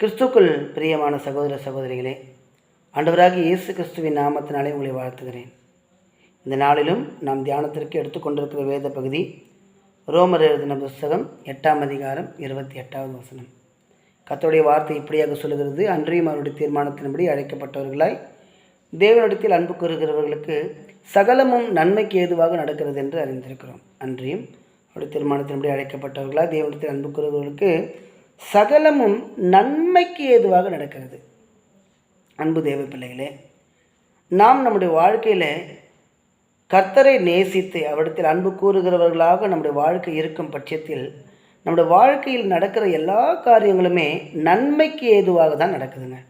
கிறிஸ்துக்குள் பிரியமான சகோதர சகோதரிகளே, ஆண்டவராகிய இயேசு கிறிஸ்துவின் நாமத்தினாலே உங்களை வாழ்த்துகிறேன். இந்த நாளிலும் நாம் தியானத்திற்கு எடுத்துக்கொண்டிருக்கிற வேத பகுதி ரோமர் எழுதின புஸ்தகம் 8ஆம் அதிகாரம் 28வது வசனம். கர்த்தருடைய வார்த்தை இப்படியாக சொல்லுகிறது: அன்றியும் அவருடைய தீர்மானத்தின்படி அழைக்கப்பட்டவர்களாய் தேவனிடத்தில் அன்பு கூறுகிறவர்களுக்கு சகலமும் நன்மைக்கு ஏதுவாக நடக்கிறது என்று அறிந்திருக்கிறோம். அன்றியும் அவருடைய தீர்மானத்தின்படி அழைக்கப்பட்டவர்களாய் தேவனிடத்தில் அன்பு கூறுகிறவர்களுக்கு சகலமும் நன்மைக்கு ஏதுவாக நடக்கிறது. அன்பு தேவ பிள்ளைகளே, நாம் நம்முடைய வாழ்க்கையில் கர்த்தரை நேசித்து அவரிடத்தில் அன்பு கூறுகிறவர்களாக நம்முடைய வாழ்க்கை இருக்கும் பட்சத்தில் நம்முடைய வாழ்க்கையில் நடக்கிற எல்லா காரியங்களுமே நன்மைக்கு ஏதுவாக தான் நடக்குதுங்க.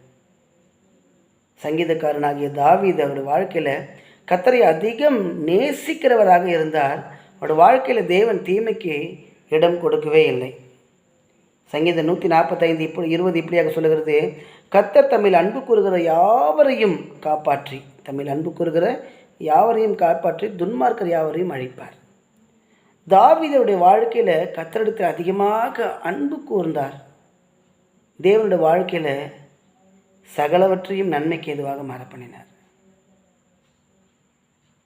சங்கீதக்காரனாகிய தாவீது அவருடைய வாழ்க்கையில் கர்த்தரை அதிகம் நேசிக்கிறவராக இருந்தார். அவருடைய வாழ்க்கையில் தேவன் தீமைக்கு இடம் கொடுக்கவே இல்லை. சங்கீதம் 145 இப்படியாக சொல்லுகிறது: கர்த்தர் தம்மில் அன்பு கூறுகிற யாவரையும் காப்பாற்றி துன்மார்க்கர் யாவரையும் அழிப்பார். தாவீதுடைய வாழ்க்கையில் கர்த்தரிடத்தில் அதிகமாக அன்பு கூர்ந்தார். தேவனுடைய வாழ்க்கையில் சகலவற்றையும் நன்மைக்கு ஏதுவாக மாற பண்ணினார்.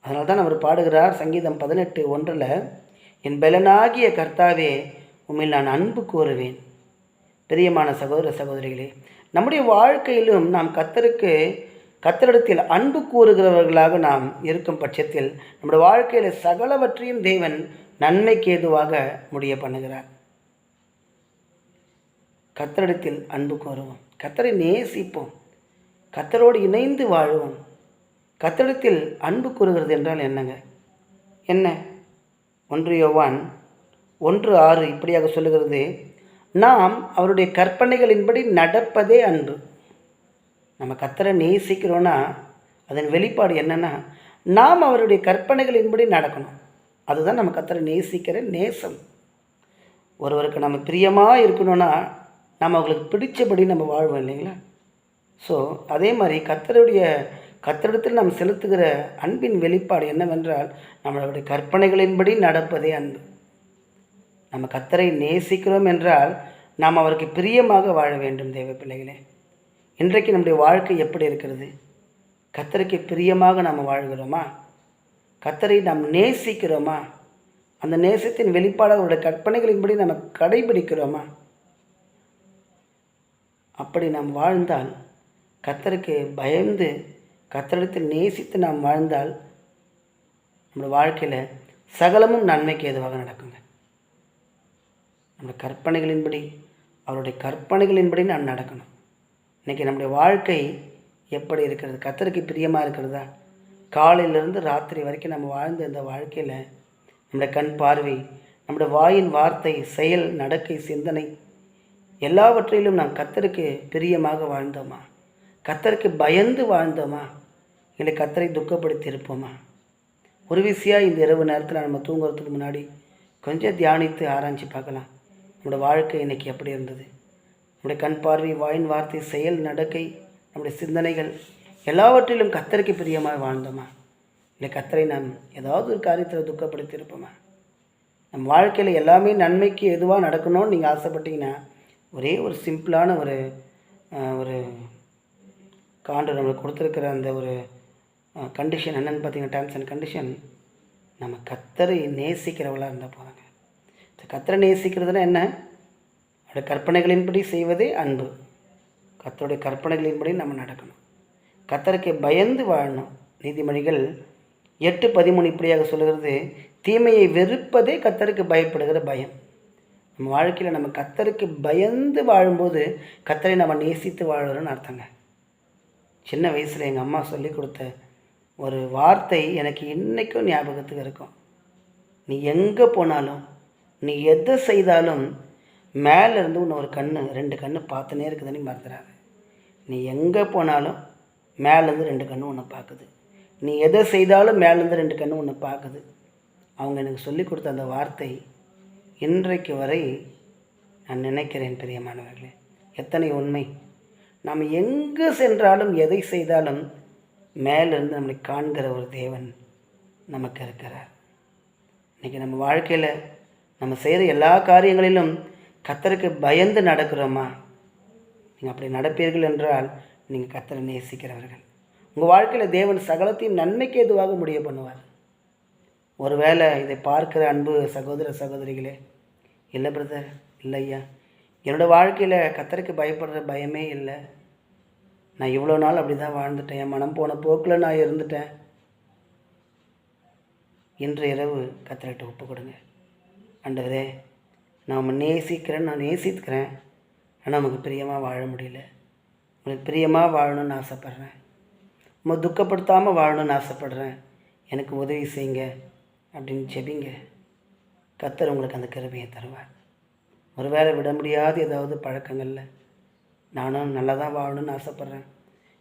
அதனால தான் அவர் பாடுகிறார் சங்கீதம் 18:1, என் பலனாகிய கர்த்தாவே, உம்மில் நான் அன்பு கூறுவேன். பிரியமான சகோதர சகோதரிகளே, நம்முடைய வாழ்க்கையிலும் நாம் கர்த்தரிடத்தில் அன்பு கூறுகிறவர்களாக நாம் இருக்கும் பட்சத்தில் நம்முடைய வாழ்க்கையில் சகலவற்றையும் தேவன் நன்மைக்கு ஏதுவாக முடிய பண்ணுகிறார். கர்த்தரிடத்தில் அன்பு கூறுவோம், கர்த்தரை நேசிப்போம், கர்த்தரோடு இணைந்து வாழ்வோம். கர்த்தரிடத்தில் அன்பு கூறுகிறது என்றால் என்ன? 1 யோவான் 1:6 இப்படியாக சொல்லுகிறது: நாம் அவருடைய கற்பனைகளின்படி நடப்பதே அன்பு. நம்ம கர்த்தரை நேசிக்கிறோன்னா அதன் வெளிப்பாடு என்னென்னா, நாம் அவருடைய கற்பனைகளின்படி நடக்கணும். அதுதான் நம்ம கர்த்தரை நேசிக்கிற நேசம். ஒருவருக்கு நம்ம பிரியமாக இருக்கணும்னா நம்ம அவங்களுக்கு பிடிச்சபடி நம்ம வாழ்வோம், இல்லைங்களா? ஸோ அதே மாதிரி கர்த்தரிடத்தில் நாம் செலுத்துகிற அன்பின் வெளிப்பாடு என்னவென்றால், நம்மளுடைய கற்பனைகளின்படி நடப்பதே அன்பு. நம்ம கர்த்தரை நேசிக்கிறோம் என்றால் நாம் அவருக்கு பிரியமாக வாழ வேண்டும். தேவ பிள்ளைகளே, இன்றைக்கு நம்முடைய வாழ்க்கை எப்படி இருக்கிறது? கர்த்தருக்கு பிரியமாக நாம் வாழ்கிறோமா? கர்த்தரை நாம் நேசிக்கிறோமா? அந்த நேசத்தின் வெளிப்பாடு அவருடைய கற்பனைகளின்படி நம்ம கடைபிடிக்கிறோமா? அப்படி நாம் வாழ்ந்தால், கர்த்தருக்கு பயந்து கர்த்தரிடத்தில் நேசித்து நாம் வாழ்ந்தால் நம்முடைய வாழ்க்கையில் சகலமும் நன்மைக்கு ஏதுவாக நடக்குங்க. நம்முடைய கற்பனைகளின்படி அவருடைய கற்பனைகளின்படி நாம் நடக்கணும். இன்றைக்கி நம்முடைய வாழ்க்கை எப்படி இருக்கிறது? கர்த்தருக்கு பிரியமாக இருக்கிறதா? காலையிலேருந்து ராத்திரி வரைக்கும் நம்ம வாழ்ந்த இந்த வாழ்க்கையில் நம்முடைய கண் பார்வை, நம்முடைய வாயின் வார்த்தை, செயல், நடக்கை, சிந்தனை எல்லாவற்றிலும் நாம் கர்த்தருக்கு பிரியமாக வாழ்ந்தோமா? கர்த்தருக்கு பயந்து வாழ்ந்தோமா? இல்லை கர்த்தரை துக்கப்படுத்தி இருப்போமா? ஒரு விஷயம் இந்த இரவு நேரத்தில் நம்ம தூங்குறதுக்கு முன்னாடி கொஞ்சம் தியானித்து ஆராய்ச்சி பார்க்கலாம். நம்முடைய வாழ்க்கை இன்றைக்கி எப்படி இருந்தது? நம்முடைய கண் பார்வை, வாயின் வார்த்தை, செயல், நடக்கை, நம்முடைய சிந்தனைகள் எல்லாவற்றிலும் கர்த்தருக்கு பிரியமாக வாழ்ந்தோமா? இல்லை கர்த்தரை நாம் ஏதாவது ஒரு காரியத்தில் துக்கப்படுத்தி இருப்போமா? நம் வாழ்க்கையில் எல்லாமே நன்மைக்கு எதுவாக நடக்கணும்னு நீங்கள் ஆசைப்பட்டீங்கன்னா ஒரே ஒரு சிம்பிளான ஒரு காண்டு நம்மளுக்கு கொடுத்துருக்கிற அந்த ஒரு கண்டிஷன் என்னென்னு பார்த்தீங்கன்னா, டேர்ம்ஸ் அண்ட் கண்டிஷன், நம்ம கர்த்தரை நேசிக்கிறவளாக இருந்தால் போகிறாங்க. கர்த்தரை நேசிக்கிறதுனா என்ன? அவருடைய கற்பனைகளின்படி செய்வதே அன்பு. கர்த்தருடைய கற்பனைகளின்படி நம்ம நடக்கணும். கர்த்தருக்கு பயந்து வாழணும். நீதிமொழிகள் 8:13 இப்படியாக சொல்லுகிறது: தீமையை வெறுப்பதே கர்த்தருக்கு பயப்படுகிற பயம். நம்ம வாழ்க்கையில் நம்ம கர்த்தருக்கு பயந்து வாழும்போது கர்த்தரை நம்ம நேசித்து வாழறோன்னு அர்த்தங்க. சின்ன வயசில் எங்கள் அம்மா சொல்லி கொடுத்த ஒரு வார்த்தை எனக்கு இன்றைக்கும் ஞாபகத்துக்கு இருக்கும்: நீ எங்கே போனாலும், நீ எதை செய்தாலும் மேலேருந்து உன்னை ஒரு 2 கண்ணு பார்த்துனே இருக்குதுன்னு மறந்துடாது. நீ எங்கே போனாலும் மேலேருந்து 2 கண்ணு உன்னை பார்க்குது. நீ எதை செய்தாலும் மேலேருந்து 2 கண்ணு உன்னை பார்க்குது. அவங்க எனக்கு சொல்லி கொடுத்த அந்த வார்த்தை இன்றைக்கு வரை நான் நினைக்கிறேன். பிரியமானவர்களே, எத்தனை உண்மை! நாம் எங்கே சென்றாலும் எதை செய்தாலும் மேலிருந்து நம்மளை காண்கிற ஒரு தேவன் நமக்கு இருக்கிறார். இன்றைக்கி நம்ம வாழ்க்கையில் நம்ம செய்கிற எல்லா காரியங்களிலும் கர்த்தருக்கு பயந்து நடக்கிறோமா? நீங்கள் அப்படி நடப்பீர்கள் என்றால் நீங்கள் கர்த்தரை நேசிக்கிறவர்கள். உங்கள் வாழ்க்கையில் தேவன் சகலத்தையும் நன்மைக்கு ஏதுவாக முடிய பண்ணுவார். ஒருவேளை இதை பார்க்கிற அன்பு சகோதர சகோதரிகளே, இல்லை பிரதர், இல்லை ஐயா, என்னோடய வாழ்க்கையில் கர்த்தருக்கு பயப்படுற பயமே இல்லை, நான் இவ்வளோ நாள் அப்படி தான் வாழ்ந்துட்டேன், என் மனம் போன போக்கில் நான் இருந்துட்டேன். இன்று இரவு கர்த்தர்கிட்ட ஒப்பு கொடுங்க. ஆண்டவரே, நான் நேசிக்கிறேன், ஆனால் நமக்கு பிரியமாக வாழ முடியல, உங்களுக்கு பிரியமாக வாழணும்னு ஆசைப்பட்றேன், நம்ம துக்கப்படுத்தாமல் வாழணும்னு ஆசைப்பட்றேன், எனக்கு உதவி செய்யுங்க அப்படின்னு ஜெபிங்க. கர்த்தர் உங்களுக்கு அந்த கிருபையை தருவார். ஒருவேளை விட முடியாத ஏதாவது பழக்கங்களில் நானும் நல்லா தான் வாழணும்னு ஆசைப்பட்றேன்,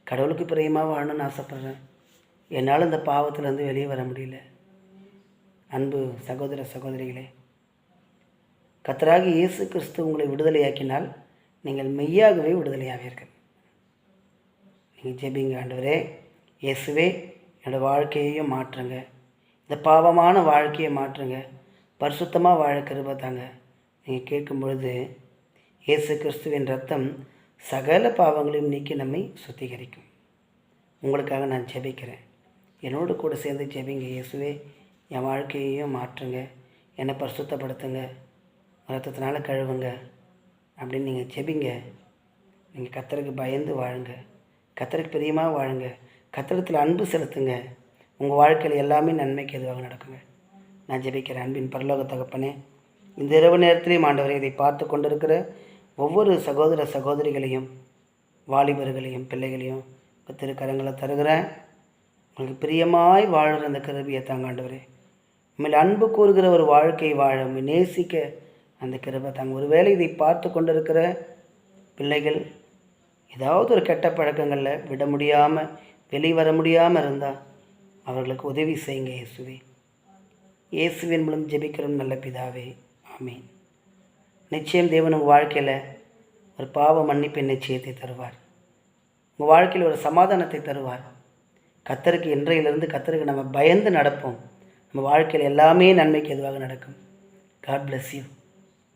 கடவுளுக்கு பிரியமாக வாழணும்னு ஆசைப்பட்றேன், என்னால் இந்த பாவத்திலேருந்து வெளியே வர முடியல. அன்பு சகோதர சகோதரிகளே, கர்த்தராகி இயேசு கிறிஸ்து உங்களை விடுதலையாக்கினால் நீங்கள் மெய்யாகவே விடுதலையாவீர்கள். நீங்கள் ஜெபிங்க. ஆண்டவரே இயேசுவே, என்னோடய வாழ்க்கையையும் மாற்றுங்க, இந்த பாவமான வாழ்க்கையை மாற்றுங்க, பரிசுத்தமாக வாழ கிருபை தாங்க. நீங்கள் கேட்கும் பொழுது இயேசு கிறிஸ்துவின் ரத்தம் சகல பாவங்களையும் நீக்கி நம்மை சுத்திகரிக்கும். உங்களுக்காக நான் ஜெபிக்கிறேன், என்னோடு கூட சேர்ந்து ஜெபிங்க. இயேசுவே, என் வாழ்க்கையையும் மாற்றுங்க, என்னை பரிசுத்தப்படுத்துங்க, ரத்தத்தினால கழுவுங்க அப்படின்னு நீங்கள் ஜெபிங்க. நீங்கள் கர்த்தருக்கு பயந்து வாழுங்க, கர்த்தருக்கு பிரியமாக வாழுங்க, கர்த்தரிடத்தில் அன்பு செலுத்துங்க. உங்கள் வாழ்க்கையில் எல்லாமே நன்மைக்கு எதுவாக நடக்குங்க. நான் ஜெபிக்கிறேன். அன்பின் பரலோக தகப்பனே, இந்த இரவு நேரத்திலையும் ஆண்டவரை இதை பார்த்து கொண்டிருக்கிற ஒவ்வொரு சகோதர சகோதரிகளையும், வாலிபர்களையும், பிள்ளைகளையும் திருக்கரங்களை தருகிறேன். உங்களுக்கு பிரியமாய் வாழ்கிற அந்த கிருபையை தாங்க ஆண்டவரே. உண்மையில் அன்பு கூறுகிற ஒரு வாழ்க்கை வாழ நேசிக்க அந்த கிருபை தாங்க. ஒருவேளை இதை பார்த்து கொண்டிருக்கிற பிள்ளைகள் ஏதாவது ஒரு கெட்ட பழக்கங்களில் விட முடியாமல் வெளிவர முடியாமல் இருந்தால் அவர்களுக்கு உதவி செய்யுங்க இயேசுவே. இயேசுவின் மூலம் ஜெபிக்கிறோம் நல்ல பிதாவே, ஆமீன். நிச்சயம் தேவன் உங்கள் வாழ்க்கையில் ஒரு பாவ மன்னிப்பின் நிச்சயத்தை தருவார். உங்கள் வாழ்க்கையில் ஒரு சமாதானத்தை தருவார். கர்த்தருக்கு இன்றையிலிருந்து கர்த்தருக்கு நம்ம பயந்து நடப்போம். நம்ம வாழ்க்கையில் எல்லாமே நன்மைக்கு எதுவாக நடக்கும். God bless you.